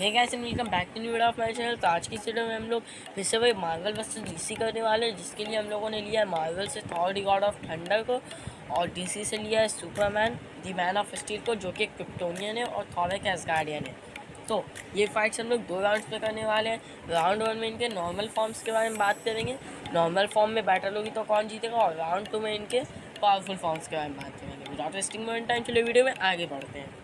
Hey guys and welcome back to new video of my channel. तो आज की इस वीडियो में हम लोग फिर से वही मार्वल वर्सेस डीसी करने वाले हैं, जिसके लिए हम लोगों ने लिया है मार्वल से Thor the god of thunder को, और डीसी से लिया है Superman the man of steel को, जो कि क्रिप्टोनियन है और थॉर एक एसगार्डियन है। तो ये फाइट्स हम लोग 2 राउंड्स में करने वाले हैं। राउंड 1 में इनके नॉर्मल फॉर्म्स के बारे में बात करेंगे, नॉर्मल फॉर्म में बैटल होगी तो कौन जीतेगा, और राउंड 2 में इनके पावरफुल फॉर्म्स के बारे में बात करेंगे। विदाउट वेस्टिंग मोर टाइम चलिए वीडियो में आगे बढ़ते हैं।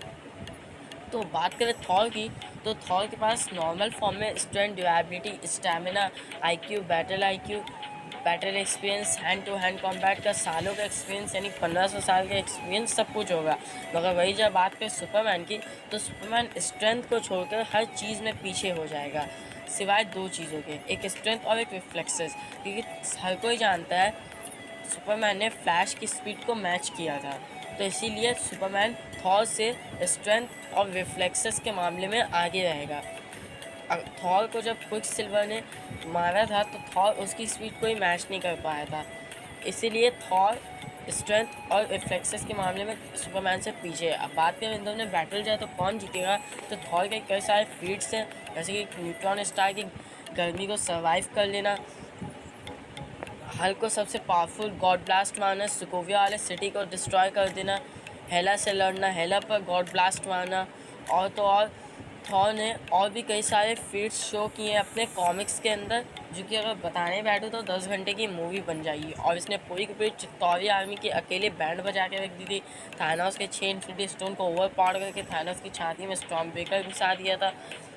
तो बात करें थॉर की, तो थॉर के पास नॉर्मल फॉर्म में strength, durability, stamina, IQ, battle experience, hand to hand combat का सालों का एक्सपीरियंस यानी 1500 साल का एक्सपीरियंस सब कुछ होगा। मगर वही जब बात करें सुपरमैन की, तो सुपरमैन स्ट्रेंथ को छोड़कर हर चीज़ में पीछे हो जाएगा सिवाय 2 चीज़ों के, एक स्ट्रेंथ और एक रिफ्लेक्सेस। क्योंकि हर कोई जानता है सुपरमैन ने फ्लैश की स्पीड को मैच किया था, तो इसीलिए सुपरमैन थॉर से स्ट्रेंथ और रिफ्लेक्सेस के मामले में आगे रहेगा। थॉर को जब क्विक सिल्वर ने मारा था तो थॉर उसकी स्पीड को ही मैच नहीं कर पाया था, इसीलिए थॉर स्ट्रेंथ और रिफ्लेक्सेस के मामले में सुपरमैन से पीछे है। अब बात करें इन दोनों में बैटल जाए तो कौन जीतेगा, तो थॉर के कई सारे फीट्स हैं, जैसे कि न्यूट्रॉन स्टार की गर्मी को सर्वाइव कर लेना, हल्क को सबसे पावरफुल गॉड ब्लास्ट मारना, सुकोविया वाले सिटी को डिस्ट्रॉय कर देना, हेला से लड़ना, हेला पर गॉड ब्लास्ट मारना, और तो और थॉर ने और भी कई सारे फीट्स शो किए हैं अपने कॉमिक्स के अंदर, जो कि अगर बताने बैठो तो 10 घंटे की मूवी बन जाएगी। और इसने पूरी की पूरी चित्तौरी आर्मी की अकेले बैंड बजा के रख दी थी। थानोस के 6 इन्फिनिटी स्टोन को ओवर पावर करके थानोस की छाती में स्टॉर्म ब्रेकर घुसा दिया था।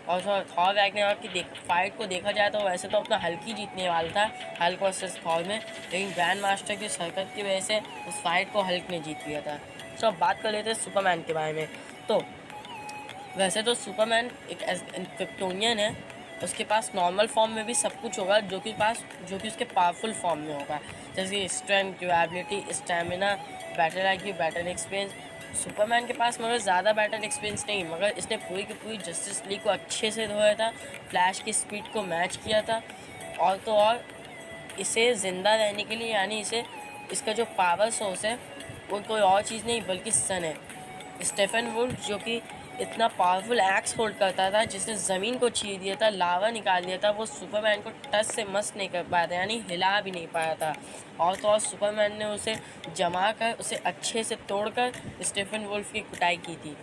और थॉर रैग्नारॉक की फाइट को देखा जाए तो वैसे तो अपना हल्क ही जीतने वाला था, हल्क वर्सेस थॉर में, लेकिन ग्रैंड मास्टर की हरकत की वजह से उस फाइट को हल्क ने जीत लिया था। तो अब बात कर लेते हैं सुपरमैन के बारे में। तो वैसे तो सुपरमैन एक क्रिप्टोनियन है, उसके पास नॉर्मल फॉर्म में भी सब कुछ होगा जो कि उसके पावरफुल फॉर्म में होगा, जैसे strength, durability, stamina, battle IQ, battle experience. Superman के पास मगर ज़्यादा बैटल एक्सपीरियंस नहीं, मगर इसने पूरी की पूरी जस्टिस लीग को अच्छे से धोया था, फ्लैश की स्पीड को मैच किया था, और तो और इसे ज़िंदा रहने के लिए यानी इसका जो पावर सोर्स है वो कोई और चीज़ नहीं बल्कि सन है। स्टेफन वुल्फ जो कि इतना पावरफुल एक्स होल्ड करता था, जिसने ज़मीन को छीन दिया था, लावा निकाल दिया था, वो सुपरमैन को टच से मस नहीं कर पाया था, यानी हिला भी नहीं पाया था। और तो और सुपरमैन ने उसे जमा कर उसे अच्छे से तोड़कर स्टेफन वुल्फ की कुटाई की थी।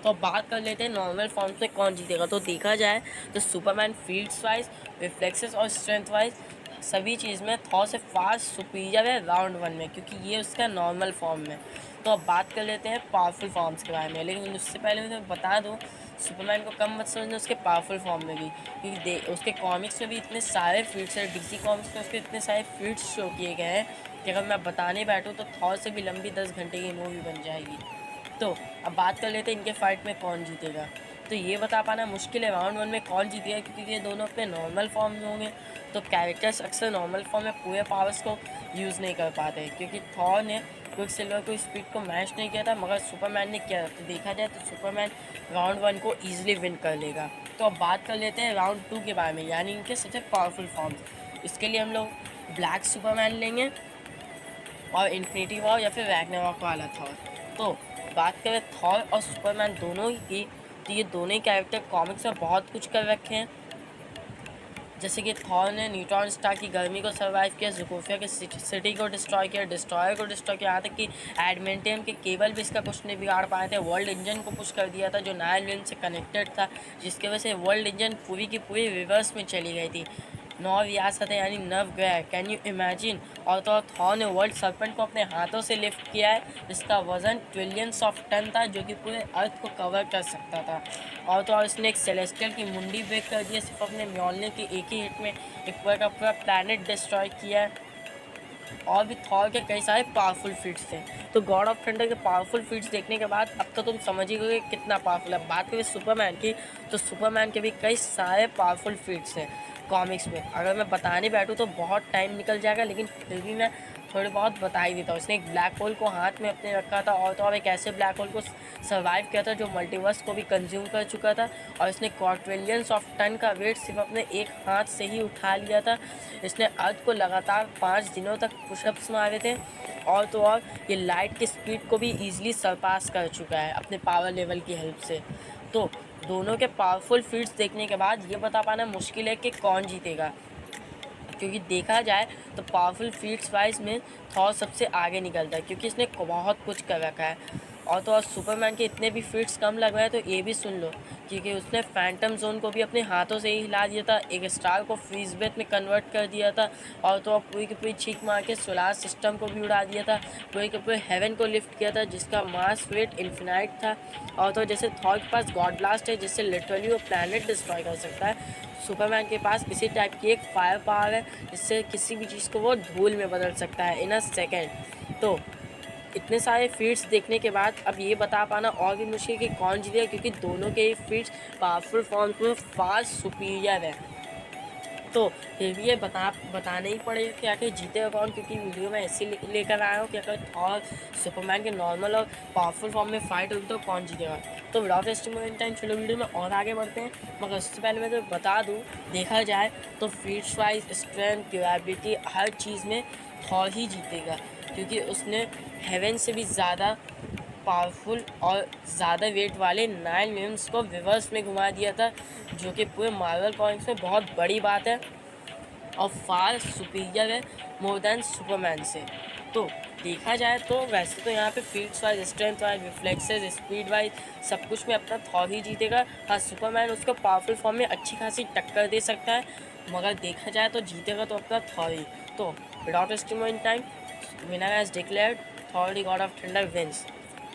तो अब बात कर लेते हैं नॉर्मल फॉर्म से कौन जीतेगा। तो देखा जाए तो सुपरमैन फील्ड्स वाइज, रिफ्लेक्सेस और स्ट्रेंथ वाइज सभी चीज़ में थॉर से फास्ट सुपीरियर है राउंड 1 में, क्योंकि ये उसका नॉर्मल फॉर्म में। तो अब बात कर लेते हैं पावरफुल फॉर्म्स के बारे में, लेकिन उससे पहले मैं बता दूं सुपरमैन को कम मत समझना उसके पावरफुल फॉर्म में भी, क्योंकि उसके कॉमिक्स में भी इतने सारे फीट्स हैं, डीसी कॉमिक्स में उसके इतने सारे फीट्स शो किए गए हैं कि अगर मैं बताने बैठूँ तो थॉर से भी लंबी 10 घंटे की मूवी बन जाएगी। तो अब बात कर लेते हैं इनके फाइट में कौन जीतेगा। तो ये बता पाना मुश्किल है राउंड 1 में कौन जीतेगा, क्योंकि ये दोनों अपने नॉर्मल फॉर्म में होंगे। तो कैरेक्टर्स अक्सर नॉर्मल फॉर्म में पूरे पावर्स को यूज़ नहीं कर पाते, क्योंकि थॉर ने क्विक सिल्वर को स्पीड को मैच नहीं किया था, मगर सुपरमैन ने किया। तो देखा जाए तो सुपरमैन राउंड 1 को ईजिली विन कर लेगा। तो अब बात कर लेते हैं राउंड 2 के बारे में, यानी इनके सबसे पावरफुल फॉर्म्स। इसके लिए हम लोग ब्लैक सुपरमैन लेंगे और इन्फिनिटी वॉर या फिर रैग्नारॉक वाला थॉर। तो बात करें थॉर और सुपरमैन दोनों ही की, तो ये दोनों ही कैरेक्टर कॉमिक्स में बहुत कुछ कर रखे हैं, जैसे कि थॉर ने न्यूट्रॉन स्टार की गर्मी को सर्वाइव किया, ज़ुकोफिया के सिटी को डिस्ट्रॉय किया, डिस्ट्रॉयर को डिस्ट्रॉय किया, यहाँ तक कि एडमेंटियम के केबल भी इसका कुछ नहीं बिगाड़ पाए थे। वर्ल्ड इंजन को पुश कर दिया था जो नाइल विन से कनेक्टेड था, जिसकी वजह से वर्ल्ड इंजन पूरी की पूरी रिवर्स में चली गई थी। 9 रियासतें यानी 9 ग्रह, कैन यू इमेजिन। और तो थॉर ने वर्ल्ड सर्पेंट को अपने हाथों से लिफ्ट किया है, जिसका वजन ट्रिलियंस ऑफ टन था, जो कि पूरे अर्थ को कवर कर सकता था। और तो और इसने एक सेलेस्टियल की मुंडी ब्रेक कर दिया सिर्फ अपने म्योलने के एक ही हिट में, एक पूरा का पूरा प्लैनेट डिस्ट्रॉय किया है। और भी थॉर के कई सारे पावरफुल फीट्स थे। तो गॉड ऑफ थंडर के पावरफुल फीट्स देखने के बाद अब तो तुम समझ ही गए कितना पावरफुल है। बात करें सुपरमैन की, तो सुपरमैन के भी कई सारे पावरफुल फीट्स हैं कॉमिक्स में। अगर मैं बताने बैठूँ तो बहुत टाइम निकल जाएगा, लेकिन फिर भी मैं थोड़ी बहुत बता ही देता हूँ। उसने एक ब्लैक होल को हाथ में अपने रखा था, और तो और एक ऐसे ब्लैक होल को सर्वाइव किया था जो मल्टीवर्स को भी कंज्यूम कर चुका था, और इसने क्वाड्रिलियंस ऑफ टन का वेट सिर्फ अपने एक हाथ से ही उठा लिया था। इसने अर्थ को लगातार 5 दिनों तक पुशअप्स मारे थे, और तो और ये लाइट की स्पीड को भी ईजिली सरपास कर चुका है अपने पावर लेवल की हेल्प से। तो दोनों के पावरफुल फीट्स देखने के बाद ये बता पाना मुश्किल है कि कौन जीतेगा, क्योंकि देखा जाए तो पावरफुल फीट्स वाइज में थॉर सबसे आगे निकलता है क्योंकि इसने बहुत कुछ कर रखा है। और तो और सुपरमैन के इतने भी फीट्स कम लग रहे हैं तो ये भी सुन लो, क्योंकि उसने फैंटम जोन को भी अपने हाथों से ही हिला दिया था, एक स्टार को फ्रीज ब्रेथ में कन्वर्ट कर दिया था, और तो और पूरी की पूरी छींक मार के सोलार सिस्टम को भी उड़ा दिया था, पूरी के पूरे हेवन को लिफ्ट किया था जिसका मास वेट इन्फिनाइट था। और तो जैसे थॉर के पास गॉड ब्लास्ट है जिससे लिटरली वो प्लैनेट डिस्ट्रॉय कर सकता है, सुपरमैन के पास इसी टाइप की एक फायर पावर है जिससे किसी भी चीज़ को वो धूल में बदल सकता है इन अ सेकेंड। तो इतने सारे फीट्स देखने के बाद अब ये बता पाना और भी मुश्किल कि कौन जीतेगा, क्योंकि दोनों के फीट्स पावरफुल फॉर्म्स में फार सुपीरियर है। तो फिर भी ये बताना ही पड़ेगा कि आखिर जीतेगा कौन, क्योंकि वीडियो में ऐसे लेकर आया हूँ कि अगर थॉर सुपरमैन के नॉर्मल और पावरफुल फॉर्म में फाइट होगी तो कौन जीतेगा। तो विदाउट वेस्टिंग मोर टाइम चलो वीडियो में और आगे बढ़ते हैं, मगर उससे पहले मैं तो बता दूँ, देखा जाए तो फीट्स वाइज स्ट्रेंथ ड्यूरेबिलिटी हर चीज़ में थॉर ही जीतेगा, क्योंकि उसने हेवन से भी ज़्यादा पावरफुल और ज़्यादा वेट वाले 9 मिलियंस को रिवर्स में घुमा दिया था, जो कि पूरे मार्वल कॉमिक्स में बहुत बड़ी बात है और फार सुपीरियर है मोर देन सुपरमैन से। तो देखा जाए तो वैसे तो यहाँ पे fields wise strength wise reflexes speed wise सब कुछ में अपना थॉर ही जीतेगा। हाँ, सुपरमैन उसको पावरफुल फॉर्म में अच्छी खासी टक्कर दे सकता है, मगर देखा जाए तो जीतेगा तो अपना थॉर ही। तो without wasting in time winner has declared, Thor the god of thunder wins.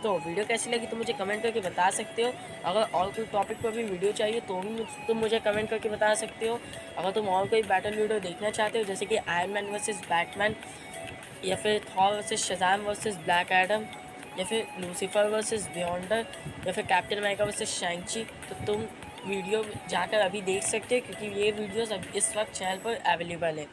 तो वीडियो कैसी लगी तो मुझे कमेंट करके बता सकते हो। अगर और कोई टॉपिक पर भी वीडियो चाहिए तो भी तुम मुझे कमेंट करके बता सकते हो। अगर तुम और कोई बैटल वीडियो देखना चाहते हो जैसे कि आयरन मैन वर्सेस बैटमैन, या फिर Thor versus Shazam versus black Adam, या फिर लूसीफर वर्सेस बियॉन्डर, या फिर कैप्टन अमेरिका वर्सेस शैंग-ची, तो तुम वीडियो जाकर अभी देख सकते हो, क्योंकि ये वीडियोस अब इस वक्त चैनल पर अवेलेबल है।